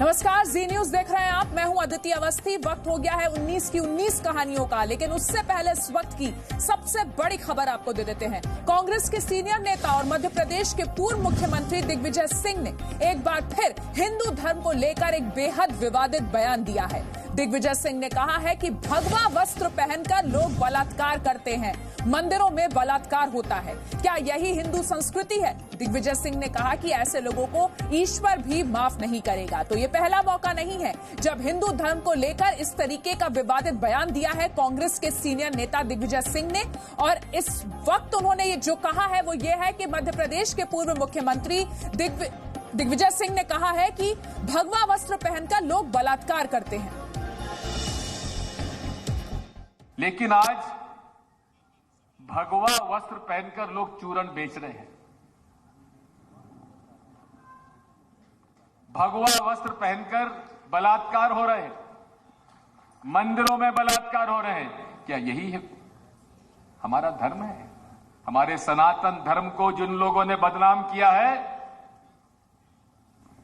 नमस्कार, जी न्यूज देख रहे हैं आप। मैं हूं अदिति अवस्थी। वक्त हो गया है 19 की 19 कहानियों का, लेकिन उससे पहले इस वक्त की सबसे बड़ी खबर आपको दे देते हैं। कांग्रेस के सीनियर नेता और मध्य प्रदेश के पूर्व मुख्यमंत्री दिग्विजय सिंह ने एक बार फिर हिंदू धर्म को लेकर एक बेहद विवादित बयान दिया है। दिग्विजय सिंह ने कहा है कि भगवा वस्त्र पहनकर लोग बलात्कार करते हैं, मंदिरों में बलात्कार होता है। क्या यही हिंदू संस्कृति है? दिग्विजय सिंह ने कहा कि ऐसे लोगों को ईश्वर भी माफ नहीं करेगा। तो ये पहला मौका नहीं है जब हिंदू धर्म को लेकर इस तरीके का विवादित बयान दिया है कांग्रेस के सीनियर नेता दिग्विजय सिंह ने। और इस वक्त उन्होंने ये जो कहा है वो ये है कि मध्य प्रदेश के पूर्व मुख्यमंत्री दिग्विजय सिंह ने कहा है कि भगवा वस्त्र पहनकर लोग बलात्कार करते हैं। लेकिन आज भगवा वस्त्र पहनकर लोग चूरन बेच रहे हैं। भगवा वस्त्र पहनकर बलात्कार हो रहे हैं, मंदिरों में बलात्कार हो रहे हैं। क्या यही है हमारा धर्म है? हमारे सनातन धर्म को जिन लोगों ने बदनाम किया है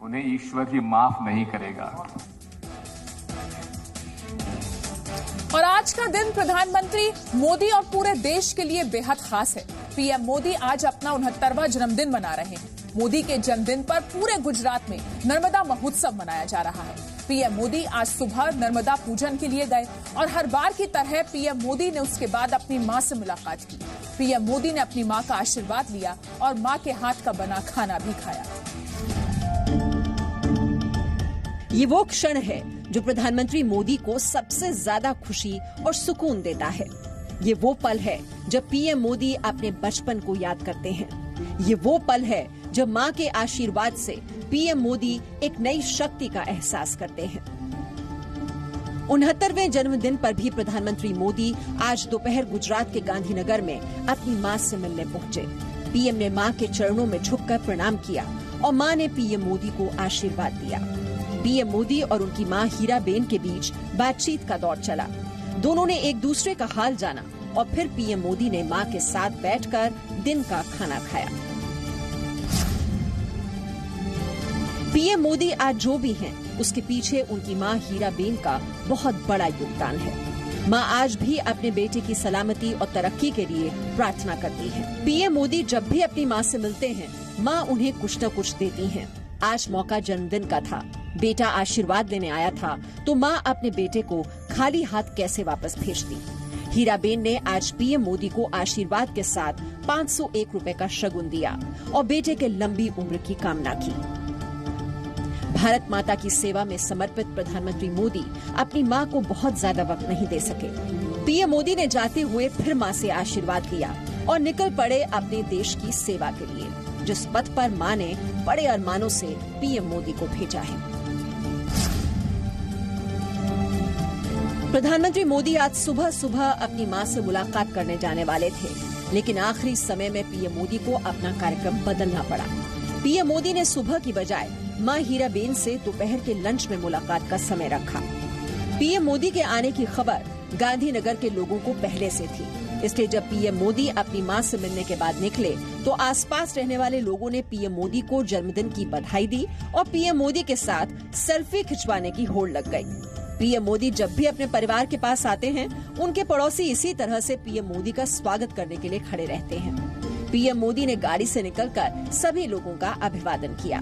उन्हें ईश्वर भी माफ नहीं करेगा। और आज का दिन प्रधानमंत्री मोदी और पूरे देश के लिए बेहद खास है। पीएम मोदी आज अपना 69वां जन्मदिन मना रहे हैं। मोदी के जन्मदिन पर पूरे गुजरात में नर्मदा महोत्सव मनाया जा रहा है। पीएम मोदी आज सुबह नर्मदा पूजन के लिए गए और हर बार की तरह पीएम मोदी ने उसके बाद अपनी मां से मुलाकात की। पीएम मोदी ने अपनी मां का आशीर्वाद लिया और मां के हाथ का बना खाना भी खाया। ये वो क्षण है जो प्रधानमंत्री मोदी को सबसे ज्यादा खुशी और सुकून देता है। ये वो पल है जब पीएम मोदी अपने बचपन को याद करते हैं। ये वो पल है जब मां के आशीर्वाद से पीएम मोदी एक नई शक्ति का एहसास करते हैं। 69वें जन्मदिन पर भी प्रधानमंत्री मोदी आज दोपहर गुजरात के गांधीनगर में अपनी मां से मिलने पहुंचे। पीएम ने मां के चरणों में झुककर प्रणाम किया और मां ने पीएम मोदी को आशीर्वाद दिया। पीएम मोदी और उनकी मां हीराबेन के बीच बातचीत का दौर चला। दोनों ने एक दूसरे का हाल जाना और फिर पीएम मोदी ने मां के साथ बैठकर दिन का खाना खाया। पीएम मोदी आज जो भी हैं, उसके पीछे उनकी मां हीराबेन का बहुत बड़ा योगदान है। मां आज भी अपने बेटे की सलामती और तरक्की के लिए प्रार्थना करती है। पीएम मोदी जब भी अपनी मां से मिलते हैं, मां उन्हें कुछ न कुछ देती हैं। आज मौका जन्मदिन का था, बेटा आशीर्वाद लेने आया था, तो मां अपने बेटे को खाली हाथ कैसे वापस भेजती। हीराबेन ने आज पीएम मोदी को आशीर्वाद के साथ 501 रुपए का शगुन दिया और बेटे के लंबी उम्र की कामना की। भारत माता की सेवा में समर्पित प्रधानमंत्री मोदी अपनी मां को बहुत ज्यादा वक्त नहीं दे सके। पीएम मोदी ने जाते हुए फिर मां से आशीर्वाद लिया और निकल पड़े अपने देश की सेवा के लिए, जिस पथ पर मां ने बड़े अरमानों से पीएम मोदी को भेजा है। प्रधानमंत्री मोदी आज सुबह सुबह अपनी मां से मुलाकात करने जाने वाले थे, लेकिन आखिरी समय में पीएम मोदी को अपना कार्यक्रम बदलना पड़ा। पीएम मोदी ने सुबह की बजाय मां हीराबेन से दोपहर के लंच में मुलाकात का समय रखा। पीएम मोदी के आने की खबर गांधीनगर के लोगों को पहले से थी, इसलिए जब पीएम मोदी अपनी मां से मिलने के बाद निकले तो आसपास रहने वाले लोगों ने पीएम मोदी को जन्मदिन की बधाई दी और पीएम मोदी के साथ सेल्फी खिंचवाने की होड़ लग गई। पीएम मोदी जब भी अपने परिवार के पास आते हैं, उनके पड़ोसी इसी तरह से पीएम मोदी का स्वागत करने के लिए खड़े रहते हैं। पीएम मोदी ने गाड़ी से निकलकर सभी लोगों का अभिवादन किया।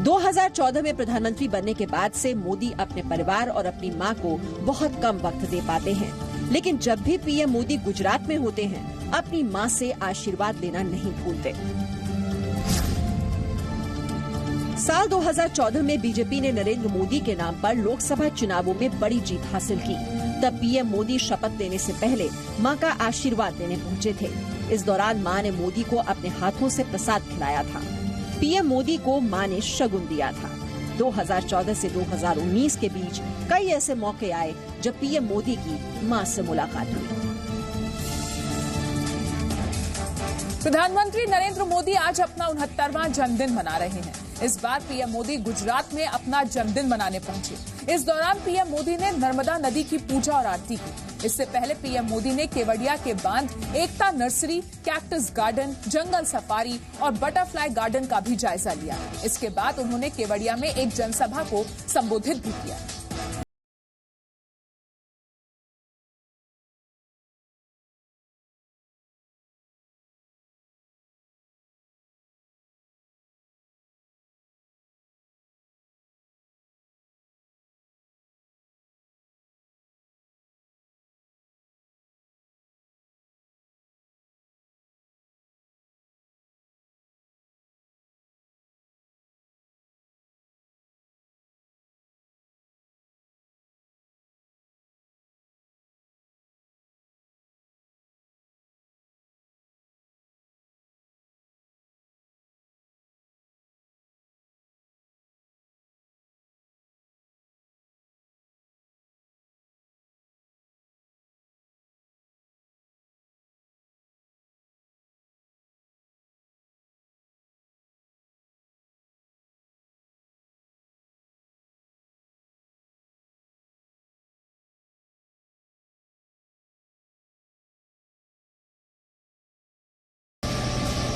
2014 में प्रधानमंत्री बनने के बाद से मोदी अपने परिवार और अपनी मां को बहुत कम वक्त दे पाते हैं, लेकिन जब भी पीएम मोदी गुजरात में होते हैं, अपनी मां से आशीर्वाद लेना नहीं भूलते। साल 2014 में बीजेपी ने नरेंद्र मोदी के नाम पर लोकसभा चुनावों में बड़ी जीत हासिल की। तब पीएम मोदी शपथ लेने से पहले मां का आशीर्वाद लेने पहुंचे थे। इस दौरान मां ने मोदी को अपने हाथों से प्रसाद खिलाया था। पीएम मोदी को मां ने शगुन दिया था। 2014 से 2019 के बीच कई ऐसे मौके आए जब पीएम मोदी की मां से मुलाकात हुई। प्रधानमंत्री नरेंद्र मोदी आज अपना 69वां जन्मदिन मना रहे हैं। इस बार पीएम मोदी गुजरात में अपना जन्मदिन मनाने पहुंचे। इस दौरान पीएम मोदी ने नर्मदा नदी की पूजा और आरती की। इससे पहले पीएम मोदी ने केवड़िया के बांध, एकता नर्सरी, कैक्टस गार्डन, जंगल सफारी और बटरफ्लाई गार्डन का भी जायजा लिया। इसके बाद उन्होंने केवड़िया में एक जनसभा को संबोधित भी किया।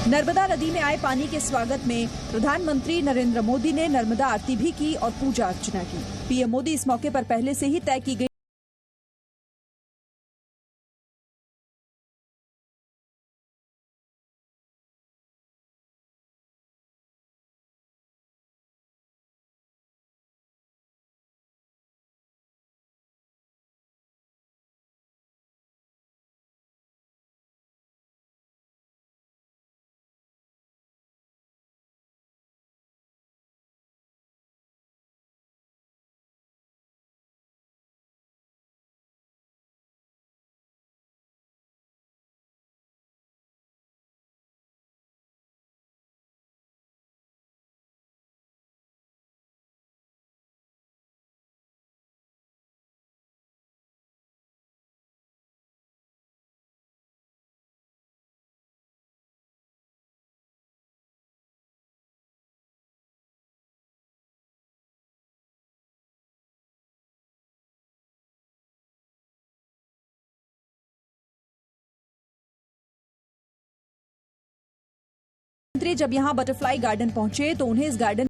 नर्मदा नदी में आए पानी के स्वागत में प्रधानमंत्री नरेंद्र मोदी ने नर्मदा आरती भी की और पूजा अर्चना की। पीएम मोदी इस मौके पर पहले से ही तय की गई मंत्री जब यहां बटरफ्लाई गार्डन पहुंचे तो उन्हें इस गार्डन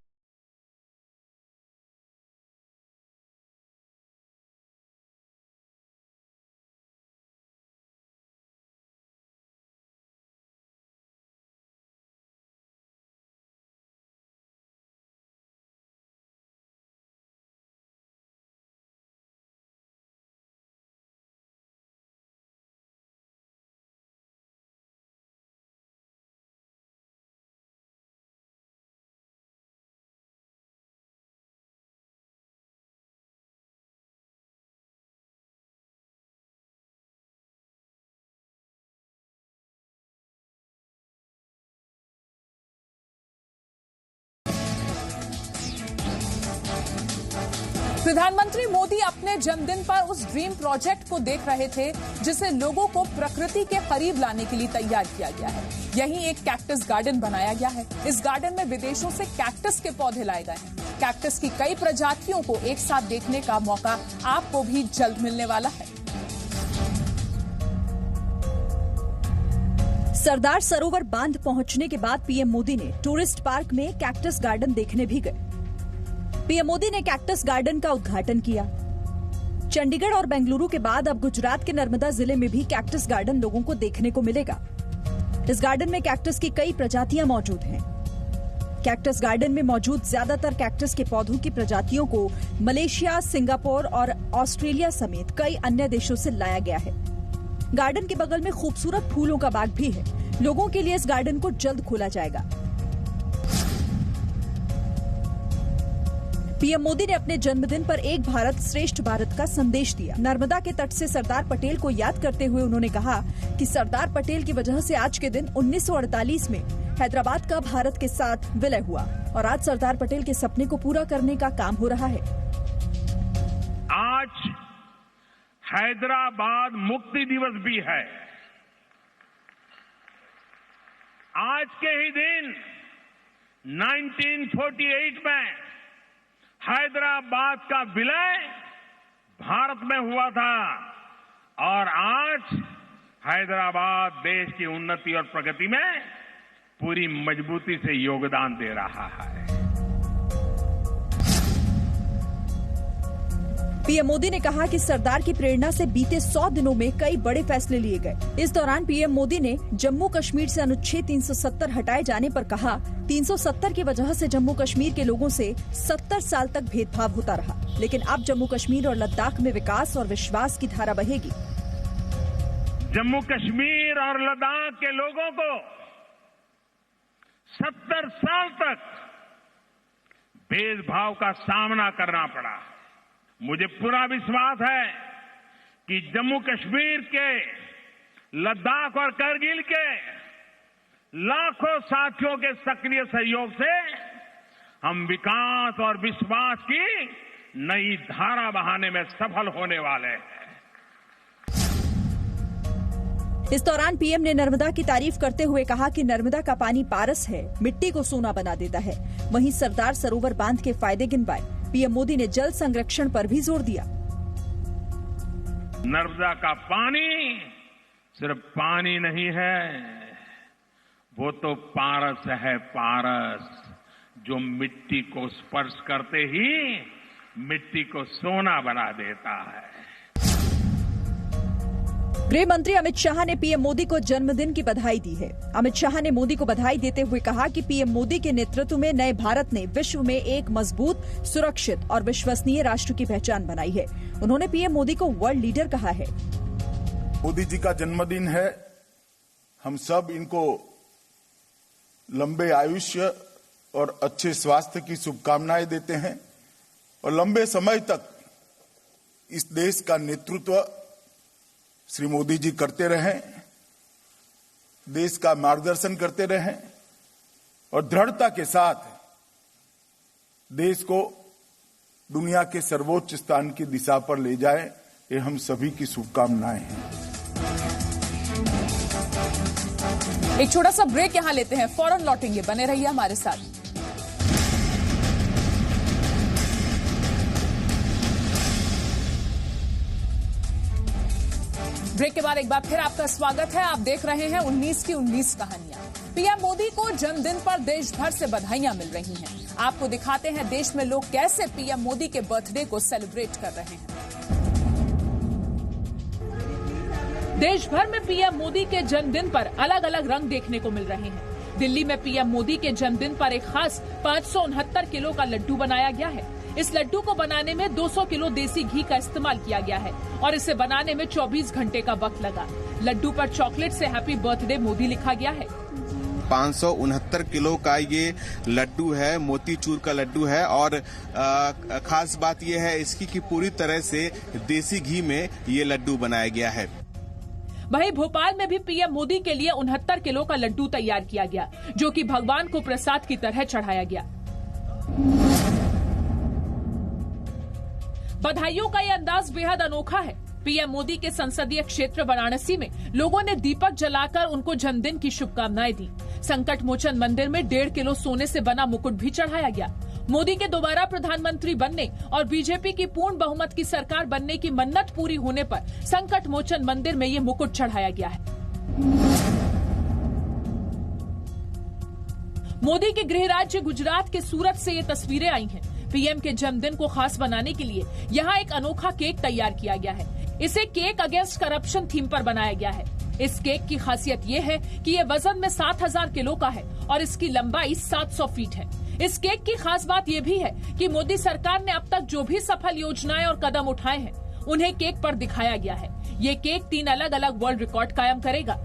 प्रधानमंत्री मोदी अपने जन्मदिन पर उस ड्रीम प्रोजेक्ट को देख रहे थे जिसे लोगों को प्रकृति के करीब लाने के लिए तैयार किया गया है। यहीं एक कैक्टस गार्डन बनाया गया है। इस गार्डन में विदेशों से कैक्टस के पौधे लाए गए हैं। कैक्टस की कई प्रजातियों को एक साथ देखने का मौका आपको भी जल्द मिलने वाला है। सरदार सरोवर बांध पहुंचने के बाद पीएम मोदी ने टूरिस्ट पार्क में कैक्टस गार्डन देखने भी गए। पीएम मोदी ने कैक्टस गार्डन का उद्घाटन किया। चंडीगढ़ और बेंगलुरु के बाद अब गुजरात के नर्मदा जिले में भी कैक्टस गार्डन लोगों को देखने को मिलेगा। इस गार्डन में कैक्टस की कई प्रजातियां मौजूद हैं। कैक्टस गार्डन में मौजूद ज्यादातर कैक्टस के पौधों की प्रजातियों को मलेशिया, सिंगापुर और ऑस्ट्रेलिया समेत कई अन्य देशों से लाया गया है। गार्डन के बगल में खूबसूरत फूलों का बाग भी है। लोगों के लिए इस गार्डन को जल्द खोला जाएगा। पीएम मोदी ने अपने जन्मदिन पर एक भारत श्रेष्ठ भारत का संदेश दिया। नर्मदा के तट से सरदार पटेल को याद करते हुए उन्होंने कहा कि सरदार पटेल की वजह से आज के दिन 1948 में हैदराबाद का भारत के साथ विलय हुआ और आज सरदार पटेल के सपने को पूरा करने का काम हो रहा है। आज हैदराबाद मुक्ति दिवस भी है। आज के ही दिन 1948 में हैदराबाद का विलय भारत में हुआ था और आज हैदराबाद देश की उन्नति और प्रगति में पूरी मजबूती से योगदान दे रहा है। पीएम मोदी ने कहा कि सरदार की प्रेरणा से बीते 100 दिनों में कई बड़े फैसले लिए गए। इस दौरान पीएम मोदी ने जम्मू कश्मीर से अनुच्छेद 370 हटाए जाने पर कहा, 370 की वजह से जम्मू कश्मीर के लोगों से 70 साल तक भेदभाव होता रहा, लेकिन अब जम्मू कश्मीर और लद्दाख में विकास और विश्वास की धारा बहेगी। जम्मू कश्मीर और लद्दाख के लोगों को 70 साल तक भेदभाव का सामना करना पड़ा। मुझे पूरा विश्वास है कि जम्मू कश्मीर के, लद्दाख और करगिल के लाखों साथियों के सक्रिय सहयोग से हम विकास और विश्वास की नई धारा बहाने में सफल होने वाले हैं। इस दौरान पीएम ने नर्मदा की तारीफ करते हुए कहा कि नर्मदा का पानी पारस है, मिट्टी को सोना बना देता है। वहीं सरदार सरोवर बांध के फायदे गिनवाए। पीएम मोदी ने जल संरक्षण पर भी जोर दिया। नर्मदा का पानी सिर्फ पानी नहीं है, वो तो पारस है, पारस, जो मिट्टी को स्पर्श करते ही मिट्टी को सोना बना देता है। गृह मंत्री अमित शाह ने पीएम मोदी को जन्मदिन की बधाई दी है। अमित शाह ने मोदी को बधाई देते हुए कहा कि पीएम मोदी के नेतृत्व में नए भारत ने विश्व में एक मजबूत, सुरक्षित और विश्वसनीय राष्ट्र की पहचान बनाई है। उन्होंने पीएम मोदी को वर्ल्ड लीडर कहा है। मोदी जी का जन्मदिन है, हम सब इनको लंबे आयुष्य और अच्छे स्वास्थ्य की शुभकामनाएं देते हैं और लंबे समय तक इस देश का नेतृत्व श्री मोदी जी करते रहें, देश का मार्गदर्शन करते रहें और दृढ़ता के साथ देश को दुनिया के सर्वोच्च स्थान की दिशा पर ले जाएं, ये हम सभी की शुभकामनाएं हैं। एक छोटा सा ब्रेक यहां लेते हैं, फौरन लौटेंगे, बने रहिए हमारे साथ। ब्रेक के बाद एक बार फिर आपका स्वागत है। आप देख रहे हैं 19 की 19 कहानियां। पीएम मोदी को जन्मदिन पर देश भर से बधाइयां मिल रही हैं। आपको दिखाते हैं देश में लोग कैसे पीएम मोदी के बर्थडे को सेलिब्रेट कर रहे हैं। देश भर में पीएम मोदी के जन्मदिन पर अलग अलग रंग देखने को मिल रहे हैं। दिल्ली में पीएम मोदी के जन्मदिन पर एक खास 569 किलो का लड्डू बनाया गया है। इस लड्डू को बनाने में 200 किलो देसी घी का इस्तेमाल किया गया है और इसे बनाने में 24 घंटे का वक्त लगा। लड्डू पर चॉकलेट से हैप्पी बर्थडे मोदी लिखा गया है। 569 किलो का ये लड्डू है, मोतीचूर का लड्डू है और खास बात यह है इसकी कि पूरी तरह से देसी घी में ये लड्डू बनाया गया है। वहीं भोपाल में भी पीएम मोदी के लिए 69 किलो का लड्डू तैयार किया गया, जो कि भगवान को प्रसाद की तरह चढ़ाया गया। बधाइयों का ये अंदाज बेहद अनोखा है। पीएम मोदी के संसदीय क्षेत्र वाराणसी में लोगों ने दीपक जलाकर उनको जन्मदिन की शुभकामनाएं दी। संकट मोचन मंदिर में 1.5 किलो सोने से बना मुकुट भी चढ़ाया गया। मोदी के दोबारा प्रधानमंत्री बनने और बीजेपी की पूर्ण बहुमत की सरकार बनने की मन्नत पूरी होने पर संकट मोचन मंदिर में ये मुकुट चढ़ाया गया है। मोदी के गृह राज्य गुजरात के सूरत से ये तस्वीरें आई हैं। पीएम के जन्मदिन को खास बनाने के लिए यहाँ एक अनोखा केक तैयार किया गया है। इसे केक अगेंस्ट करप्शन थीम पर बनाया गया है। इस केक की खासियत ये है कि ये वजन में 7000 किलो का है और इसकी लंबाई 700 फीट है। इस केक की खास बात ये भी है कि मोदी सरकार ने अब तक जो भी सफल योजनाएं और कदम उठाए हैं, उन्हें केक पर दिखाया गया है। ये केक 3 अलग अलग वर्ल्ड रिकॉर्ड कायम करेगा।